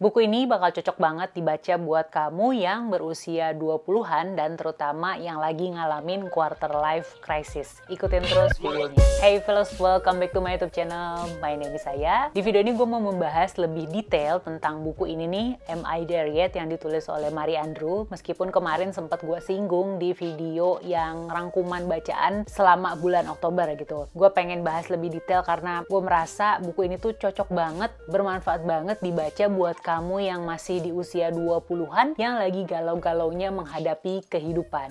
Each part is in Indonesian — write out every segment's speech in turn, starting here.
Buku ini bakal cocok banget dibaca buat kamu yang berusia 20-an dan terutama yang lagi ngalamin quarter life crisis. Ikutin terus videonya. Hey fellows, welcome back to my YouTube channel. My name is Saya. Di video ini gue mau membahas lebih detail tentang buku ini nih, Am I There Yet, yang ditulis oleh Marie Andrew. Meskipun kemarin sempat gue singgung di video yang rangkuman bacaan selama bulan Oktober gitu. Gue pengen bahas lebih detail karena gue merasa buku ini tuh cocok banget, bermanfaat banget dibaca buat kamu yang masih di usia 20-an yang lagi galau-galaunya menghadapi kehidupan.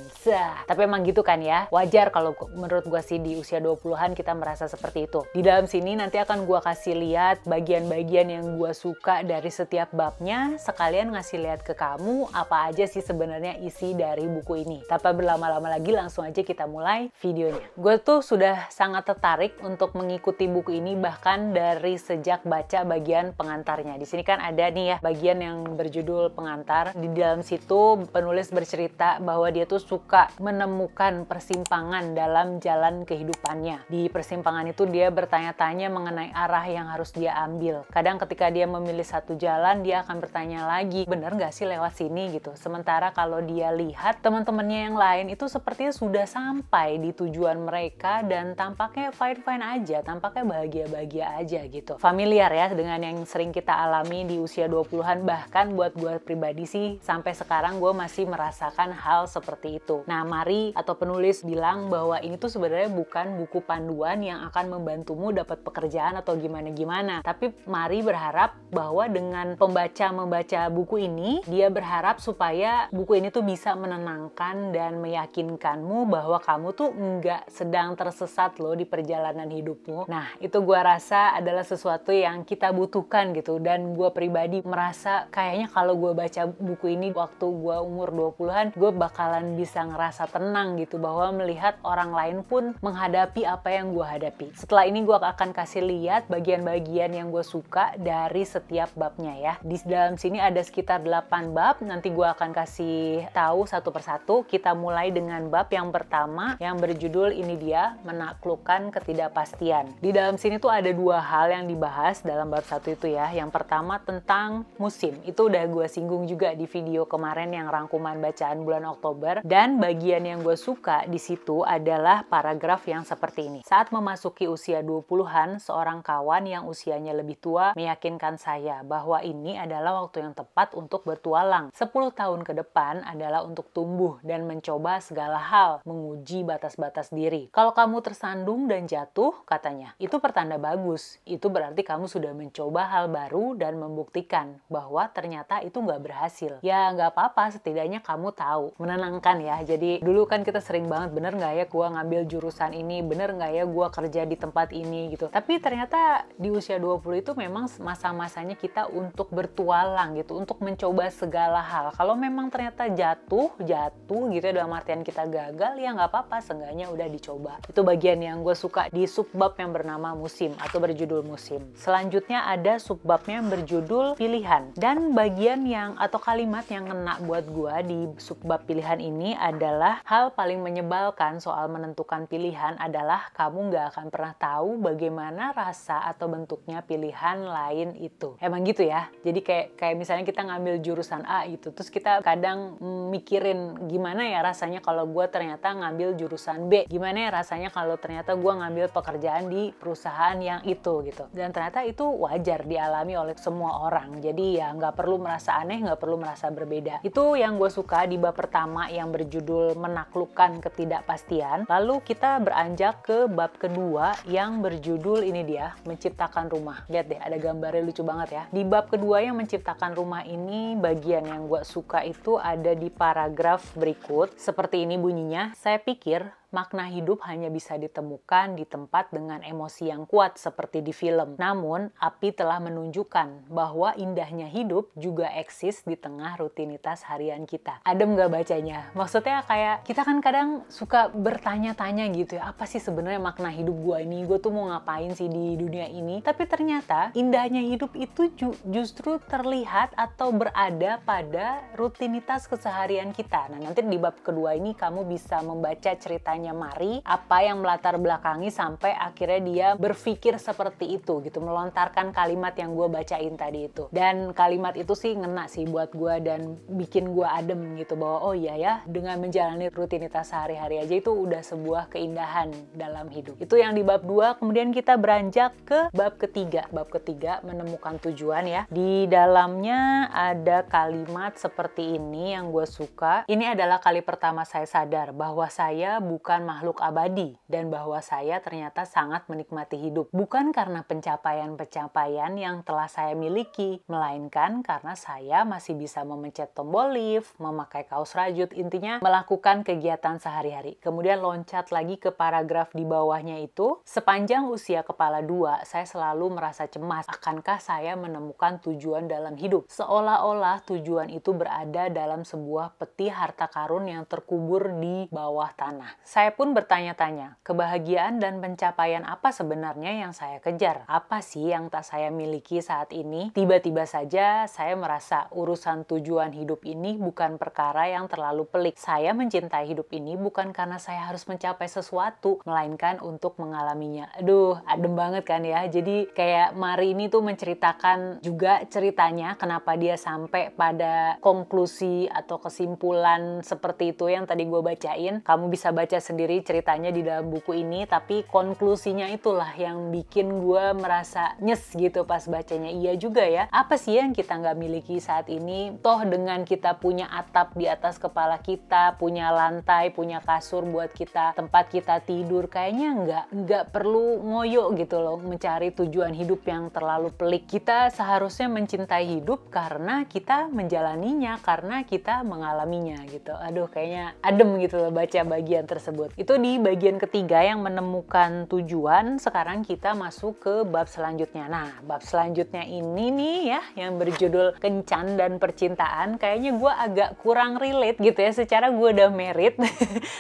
Tapi emang gitu kan ya, wajar kalau menurut gue sih di usia 20-an kita merasa seperti itu. Di dalam sini nanti akan gue kasih lihat bagian-bagian yang gue suka dari setiap babnya, sekalian ngasih lihat ke kamu apa aja sih sebenarnya isi dari buku ini. Tanpa berlama-lama lagi, langsung aja kita mulai videonya. Gue tuh sudah sangat tertarik untuk mengikuti buku ini bahkan dari sejak baca bagian pengantarnya. Di sini kan ada nih ya bagian yang berjudul pengantar. Di dalam situ penulis bercerita bahwa dia tuh suka menemukan persimpangan dalam jalan kehidupannya. Di persimpangan itu dia bertanya-tanya mengenai arah yang harus dia ambil. Kadang ketika dia memilih satu jalan, dia akan bertanya lagi, bener nggak sih lewat sini gitu. Sementara kalau dia lihat teman-temannya yang lain itu sepertinya sudah sampai di tujuan mereka dan tampaknya fine-fine aja, tampaknya bahagia-bahagia aja gitu. Familiar ya dengan yang sering kita alami di usia 20-an, bahkan buat gue pribadi sih sampai sekarang gue masih merasakan hal seperti itu. Nah, Marie atau penulis bilang bahwa ini tuh sebenarnya bukan buku panduan yang akan membantumu dapat pekerjaan atau gimana-gimana. Tapi Marie berharap bahwa dengan membaca buku ini, dia berharap supaya buku ini tuh bisa menenangkan dan meyakinkanmu bahwa kamu tuh nggak sedang tersesat loh di perjalanan hidupmu. Nah, itu gue rasa adalah sesuatu yang kita butuhkan gitu, dan gue pribadi merasa kayaknya kalau gue baca buku ini waktu gue umur 20-an, gue bakalan bisa ngerasa tenang gitu bahwa melihat orang lain pun menghadapi apa yang gue hadapi. Setelah ini gue akan kasih lihat bagian-bagian yang gue suka dari setiap babnya ya. Di dalam sini ada sekitar 8 bab, nanti gue akan kasih tahu satu persatu. Kita mulai dengan bab yang pertama yang berjudul ini dia, menaklukkan ketidakpastian. Di dalam sini tuh ada dua hal yang dibahas dalam bab satu itu ya. Yang pertama tentang musim, itu udah gue singgung juga di video kemarin yang rangkuman bacaan bulan Oktober, dan bagian yang gue suka di situ adalah paragraf yang seperti ini. Saat memasuki usia 20-an, seorang kawan yang usianya lebih tua meyakinkan saya bahwa ini adalah waktu yang tepat untuk bertualang. 10 tahun ke depan adalah untuk tumbuh dan mencoba segala hal, menguji batas-batas diri. Kalau kamu tersandung dan jatuh, katanya, itu pertanda bagus. Itu berarti kamu sudah mencoba hal baru dan membuktikan bahwa ternyata itu nggak berhasil. Ya nggak apa-apa, setidaknya kamu tahu. Menenangkan ya. Jadi dulu kan kita sering banget, bener nggak ya gua ngambil jurusan ini, bener nggak ya gua kerja di tempat ini gitu. Tapi ternyata di usia 20 itu memang masa-masanya kita untuk bertualang gitu, untuk mencoba segala hal. Kalau memang ternyata jatuh gitu ya, dalam artian kita gagal, ya nggak apa-apa, seenggaknya udah dicoba. Itu bagian yang gue suka di subbab yang bernama musim atau berjudul musim. Selanjutnya ada subbabnya yang berjudul pilihan, dan bagian yang atau kalimat yang ngena buat gue di subbab pilihan ini adalah hal paling menyebalkan soal menentukan pilihan adalah kamu nggak akan pernah tahu bagaimana rasa atau bentuknya pilihan lain itu. Emang gitu ya. Jadi kayak misalnya kita ngambil jurusan A gitu, terus kita kadang mikirin gimana ya rasanya kalau gue ternyata ngambil jurusan B, gimana ya rasanya kalau ternyata gue ngambil pekerjaan di perusahaan yang itu gitu. Dan ternyata itu wajar dialami oleh semua orang. Jadi ya nggak perlu merasa aneh, nggak perlu merasa berbeda. Itu yang gue suka di bab pertama yang berjudul menaklukkan ketidakpastian. Lalu kita beranjak ke bab kedua yang berjudul ini dia, menciptakan rumah. Lihat deh, ada gambarnya lucu banget ya. Di bab kedua yang menciptakan rumah ini, bagian yang gue suka itu ada di paragraf berikut. Seperti ini bunyinya, saya pikir makna hidup hanya bisa ditemukan di tempat dengan emosi yang kuat seperti di film. Namun, api telah menunjukkan bahwa indahnya hidup juga eksis di tengah rutinitas harian kita. Adem gak bacanya? Maksudnya kayak kita kan kadang suka bertanya-tanya gitu ya, apa sih sebenarnya makna hidup gua ini? Gue tuh mau ngapain sih di dunia ini? Tapi ternyata indahnya hidup itu justru terlihat atau berada pada rutinitas keseharian kita. Nah, nanti di bab kedua ini kamu bisa membaca ceritanya ceritanya Mari, apa yang melatar belakangi sampai akhirnya dia berpikir seperti itu gitu, melontarkan kalimat yang gue bacain tadi itu. Dan kalimat itu sih ngena sih buat gue dan bikin gue adem gitu, bahwa oh iya ya, dengan menjalani rutinitas sehari-hari aja itu udah sebuah keindahan dalam hidup. Itu yang di bab 2. Kemudian kita beranjak ke bab ketiga. Bab ketiga, menemukan tujuan ya. Di dalamnya ada kalimat seperti ini yang gue suka. Ini adalah kali pertama saya sadar bahwa saya bukan makhluk abadi dan bahwa saya ternyata sangat menikmati hidup. Bukan karena pencapaian-pencapaian yang telah saya miliki, melainkan karena saya masih bisa memencet tombol lift, memakai kaos rajut, intinya melakukan kegiatan sehari-hari. Kemudian loncat lagi ke paragraf di bawahnya itu, sepanjang usia kepala 2, saya selalu merasa cemas. Akankah saya menemukan tujuan dalam hidup? Seolah-olah tujuan itu berada dalam sebuah peti harta karun yang terkubur di bawah tanah. Saya pun bertanya-tanya, kebahagiaan dan pencapaian apa sebenarnya yang saya kejar? Apa sih yang tak saya miliki saat ini? Tiba-tiba saja saya merasa urusan tujuan hidup ini bukan perkara yang terlalu pelik. Saya mencintai hidup ini bukan karena saya harus mencapai sesuatu, melainkan untuk mengalaminya. Aduh, adem banget kan ya. Jadi kayak Mari ini tuh menceritakan juga ceritanya kenapa dia sampai pada konklusi atau kesimpulan seperti itu yang tadi gue bacain. Kamu bisa baca sendiri ceritanya di dalam buku ini, tapi konklusinya itulah yang bikin gue merasa nyes gitu pas bacanya. Iya juga ya, apa sih yang kita nggak miliki saat ini? Toh dengan kita punya atap di atas kepala kita, punya lantai, punya kasur buat kita, tempat kita tidur, kayaknya nggak perlu ngoyo gitu loh mencari tujuan hidup yang terlalu pelik. Kita seharusnya mencintai hidup karena kita menjalaninya, karena kita mengalaminya gitu. Aduh, kayaknya adem gitu loh baca bagian tersebut. Itu di bagian ketiga yang menemukan tujuan. Sekarang kita masuk ke bab selanjutnya. Nah, bab selanjutnya ini nih ya, yang berjudul Kencan dan Percintaan. Kayaknya gue agak kurang relate gitu ya, secara gue udah married.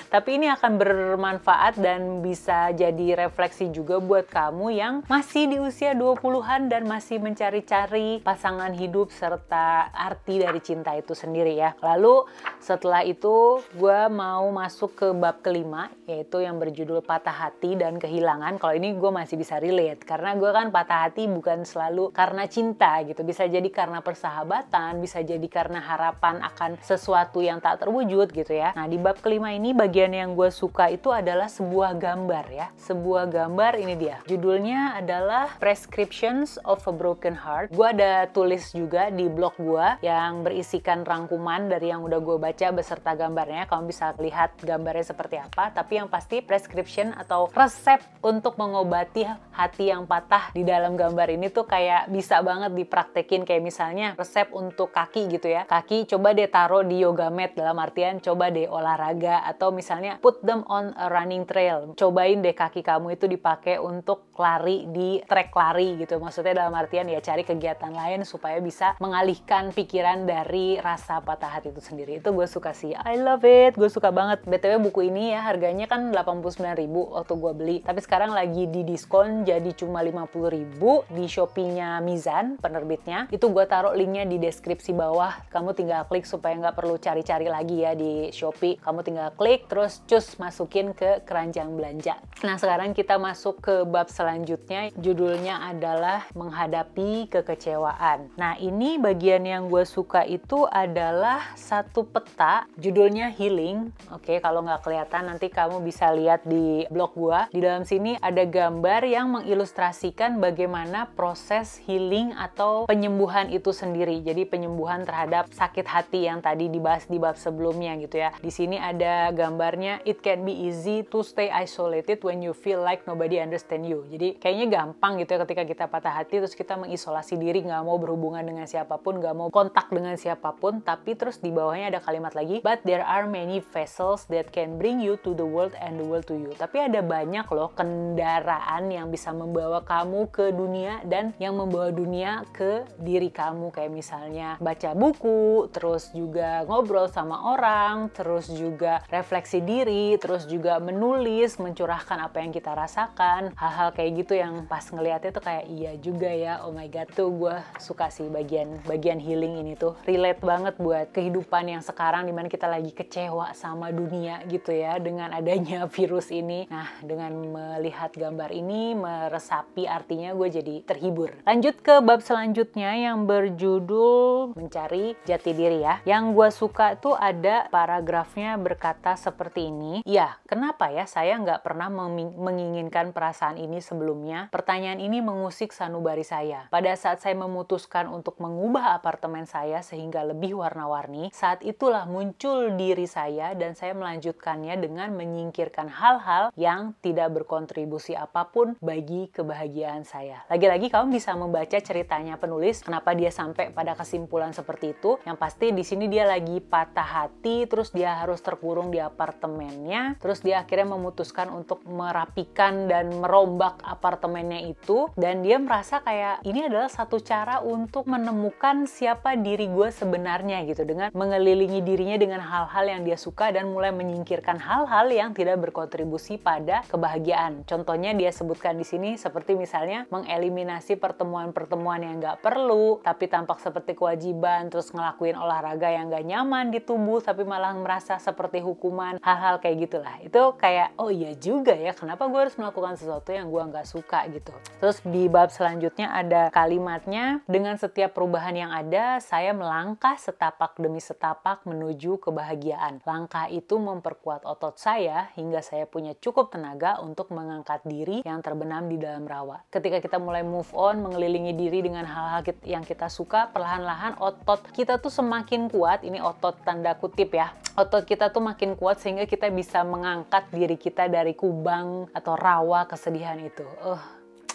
Tapi ini akan bermanfaat dan bisa jadi refleksi juga buat kamu yang masih di usia 20-an dan masih mencari-cari pasangan hidup serta arti dari cinta itu sendiri ya. Lalu setelah itu gue mau masuk ke bab kelima, yaitu yang berjudul Patah Hati dan Kehilangan. Kalau ini gue masih bisa relate, karena gue kan patah hati bukan selalu karena cinta gitu. Bisa jadi karena persahabatan, bisa jadi karena harapan akan sesuatu yang tak terwujud gitu ya. Nah, di bab kelima ini bagian yang gue suka itu adalah sebuah gambar ya. Sebuah gambar, ini dia. Judulnya adalah Prescriptions of a Broken Heart. Gue ada tulis juga di blog gue yang berisikan rangkuman dari yang udah gue baca beserta gambarnya. Kamu bisa lihat gambarnya seperti apa. Tapi yang pasti prescription atau resep untuk mengobati hati yang patah di dalam gambar ini tuh kayak bisa banget dipraktekin. Kayak misalnya resep untuk kaki gitu ya. Kaki coba deh taruh di yoga mat, dalam artian coba deh olahraga, atau misalnya put them on a running trail. Cobain deh kaki kamu itu dipakai untuk lari di trek lari gitu. Maksudnya dalam artian ya cari kegiatan lain supaya bisa mengalihkan pikiran dari rasa patah hati itu sendiri. Itu gue suka sih. I love it. Gue suka banget. BTW buku ini ya harganya kan 89.000 waktu gue beli. Tapi sekarang lagi di diskon jadi cuma 50.000 di Shopee-nya Mizan, penerbitnya. Itu gue taruh linknya di deskripsi bawah. Kamu tinggal klik supaya nggak perlu cari-cari lagi ya di Shopee. Kamu tinggal klik terus cus masukin ke keranjang belanja. Nah, sekarang kita masuk ke bab selanjutnya. Judulnya adalah Menghadapi Kekecewaan. Nah, ini bagian yang gue suka itu adalah satu peta. Judulnya Healing. Oke, kalau nggak kelihatan nanti kamu bisa lihat di blog gue. Di dalam sini ada gambar yang mengilustrasikan bagaimana proses healing atau penyembuhan itu sendiri. Jadi penyembuhan terhadap sakit hati yang tadi dibahas di bab sebelumnya gitu ya. Di sini ada gambarnya, it can be easy to stay isolated when you feel like nobody understand you. Jadi kayaknya gampang gitu ya ketika kita patah hati terus kita mengisolasi diri, nggak mau berhubungan dengan siapapun, nggak mau kontak dengan siapapun. Tapi terus di bawahnya ada kalimat lagi, but there are many vessels that can bring you to the world and the world to you. Tapi ada banyak loh kendaraan yang bisa membawa kamu ke dunia dan yang membawa dunia ke diri kamu. Kayak misalnya baca buku, terus juga ngobrol sama orang, terus juga refleksi diri, terus juga menulis, mencurahkan apa yang kita rasakan. Hal-hal kayak gitu yang pas ngeliatnya tuh kayak iya juga ya, oh my god. Tuh gue suka sih bagian healing ini tuh. Relate banget buat kehidupan yang sekarang dimana kita lagi kecewa sama dunia gitu ya, dengan adanya virus ini. Nah, dengan melihat gambar ini meresapi artinya gue jadi terhibur. Lanjut ke bab selanjutnya yang berjudul Mencari Jati Diri ya. Yang gue suka tuh ada paragrafnya berkata seperti ini. Ya, kenapa ya saya nggak pernah menginginkan perasaan ini sebelumnya? Pertanyaan ini mengusik sanubari saya. Pada saat saya memutuskan untuk mengubah apartemen saya sehingga lebih warna-warni, saat itulah muncul diri saya dan saya melanjutkannya dengan menyingkirkan hal-hal yang tidak berkontribusi apapun bagi kebahagiaan saya. Lagi-lagi kamu bisa membaca ceritanya penulis, kenapa dia sampai pada kesimpulan seperti itu. Yang pasti di sini dia lagi patah hati, terus dia harus terkurung di apartemennya, terus dia akhirnya memutuskan untuk merapikan dan merombak apartemennya itu, dan dia merasa kayak ini adalah satu cara untuk menemukan siapa diri gue sebenarnya gitu, dengan mengelilingi dirinya dengan hal-hal yang dia suka dan mulai menyingkirkan hal-hal yang tidak berkontribusi pada kebahagiaan. Contohnya dia sebutkan di sini seperti misalnya mengeliminasi pertemuan-pertemuan yang nggak perlu tapi tampak seperti kewajiban, terus ngelakuin olahraga yang nggak nyaman di tubuh tapi malah merasa seperti hukuman, hal-hal kayak gitulah. Itu kayak oh iya juga ya, kenapa gue harus melakukan sesuatu yang gue nggak suka gitu. Terus di bab selanjutnya ada kalimatnya, dengan setiap perubahan yang ada saya melangkah setapak demi setapak menuju kebahagiaan. Langkah itu memperkuat otot saya hingga saya punya cukup tenaga untuk mengangkat diri yang terbenam di dalam rawa. Ketika kita mulai move on, mengelilingi diri dengan hal-hal yang kita suka, perlahan-lahan otot kita tuh semakin kuat. Ini otot tanda kutip ya. Otot kita tuh makin kuat sehingga kita bisa mengangkat diri kita dari kubang atau rawa kesedihan itu.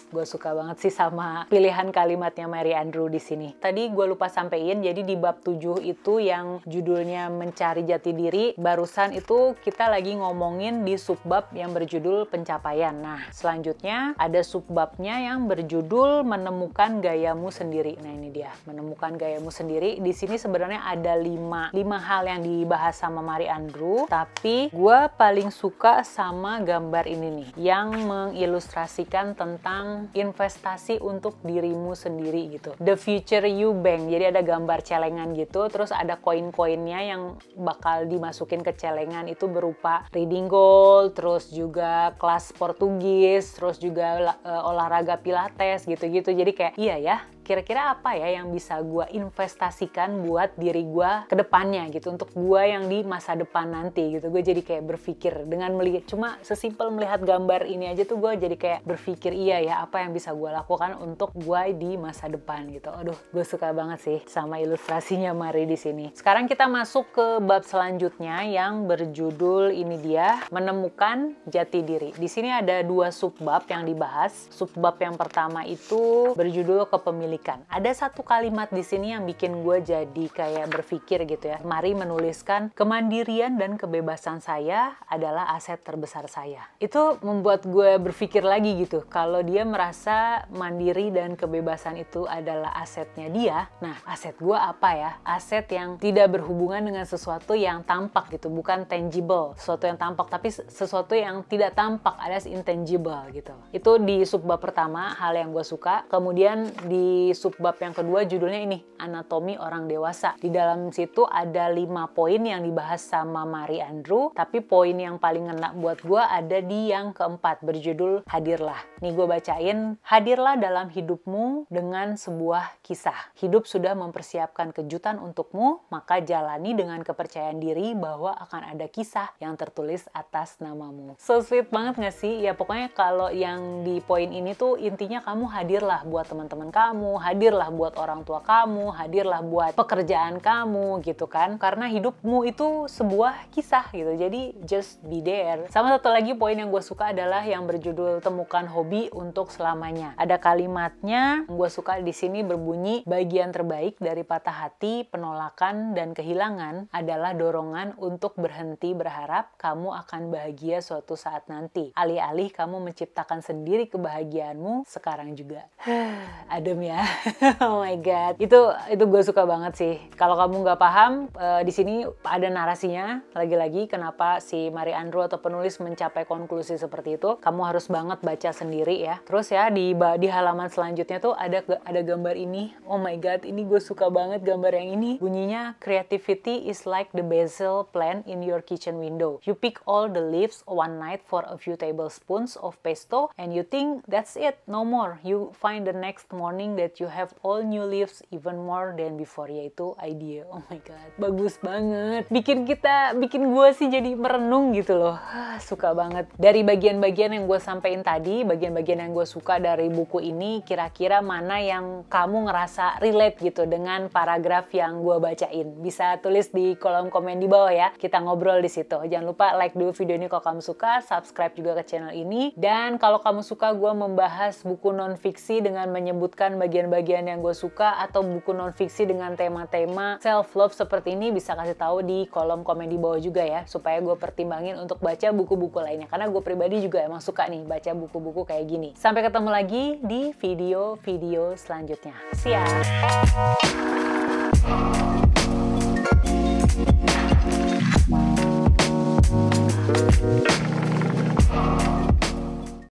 Gue suka banget sih sama pilihan kalimatnya Mary Andrew di sini. Tadi gue lupa sampein, jadi di bab 7 itu yang judulnya Mencari Jati Diri, barusan itu kita lagi ngomongin di subbab yang berjudul Pencapaian. Nah, selanjutnya ada subbabnya yang berjudul Menemukan Gayamu Sendiri. Nah, ini dia, Menemukan Gayamu Sendiri. Di sini sebenarnya ada 5 hal yang dibahas sama Mary Andrew, tapi gue paling suka sama gambar ini nih, yang mengilustrasikan tentang investasi untuk dirimu sendiri gitu. The Future You Bank. Jadi ada gambar celengan gitu, terus ada koin-koinnya yang bakal dimasukin ke celengan itu berupa reading gold, terus juga kelas Portugis, terus juga olahraga pilates gitu-gitu. Jadi kayak iya ya, kira-kira apa ya yang bisa gue investasikan buat diri gue ke depannya gitu, untuk gue yang di masa depan nanti gitu. Gue jadi kayak berpikir dengan melihat, cuma sesimpel melihat gambar ini aja tuh gue jadi kayak berpikir iya ya, apa yang bisa gue lakukan untuk gue di masa depan gitu. Aduh, gue suka banget sih sama ilustrasinya Mari di sini. Sekarang kita masuk ke bab selanjutnya yang berjudul ini dia, Menemukan Jati Diri. Di sini ada 2 subbab yang dibahas. Subbab yang pertama itu berjudul Kepemilikan. Ada satu kalimat di sini yang bikin gue jadi kayak berpikir gitu ya. Mari menuliskan, kemandirian dan kebebasan saya adalah aset terbesar saya. Itu membuat gue berpikir lagi gitu. Kalau dia merasa mandiri dan kebebasan itu adalah asetnya dia, nah aset gue apa ya? Aset yang tidak berhubungan dengan sesuatu yang tampak gitu, bukan tangible, sesuatu yang tampak, tapi sesuatu yang tidak tampak, alias intangible gitu. Itu di subbab pertama, hal yang gue suka. Kemudian di subbab yang kedua judulnya ini, Anatomi Orang Dewasa. Di dalam situ ada 5 poin yang dibahas sama Mary Andrew, tapi poin yang paling ngena buat gue ada di yang keempat, berjudul Hadirlah. Nih gue bacain, hadirlah dalam hidupmu dengan sebuah kisah. Hidup sudah mempersiapkan kejutan untukmu, maka jalani dengan kepercayaan diri bahwa akan ada kisah yang tertulis atas namamu. So sweet banget gak sih? Ya pokoknya kalau yang di poin ini tuh intinya kamu hadirlah buat teman-teman kamu, hadirlah buat orang tua kamu, hadirlah buat pekerjaan kamu gitu kan. Karena hidupmu itu sebuah kisah gitu, jadi just be there. Sama satu lagi poin yang gue suka adalah yang berjudul Temukan Hobi untuk Selamanya. Ada kalimatnya gue suka di sini berbunyi, bagian terbaik dari patah hati, penolakan, dan kehilangan adalah dorongan untuk berhenti berharap kamu akan bahagia suatu saat nanti. Alih-alih kamu menciptakan sendiri kebahagiaanmu sekarang juga. Adem ya. Oh my god, itu gue suka banget sih. Kalau kamu nggak paham, di sini ada narasinya. Lagi-lagi kenapa si Marie Andrew atau penulis mencapai konklusi seperti itu. Kamu harus banget baca sendiri ya. Terus ya di halaman selanjutnya tuh ada gambar ini. Oh my god, ini gue suka banget gambar yang ini. Bunyinya, creativity is like the basil plant in your kitchen window. You pick all the leaves one night for a few tablespoons of pesto and you think that's it, no more. You find the next morning that you have all new leaves even more than before. Yaitu idea. Oh my god, bagus banget. Bikin gue sih jadi merenung gitu loh. Suka banget. Dari bagian-bagian yang gue sampein tadi, bagian-bagian yang gue suka dari buku ini, kira-kira mana yang kamu ngerasa relate gitu dengan paragraf yang gue bacain? Bisa tulis di kolom komen di bawah ya. Kita ngobrol di situ. Jangan lupa like dulu video ini kalau kamu suka, subscribe juga ke channel ini. Dan kalau kamu suka gue membahas buku non-fiksi dengan menyebutkan bagian-bagian yang gue suka, atau buku non-fiksi dengan tema-tema self-love seperti ini, bisa kasih tahu di kolom komen di bawah juga ya, supaya gue pertimbangin untuk baca buku-buku lainnya. Karena gue pribadi juga emang suka nih baca buku-buku kayak gini. Sampai ketemu lagi di video-video selanjutnya. See ya!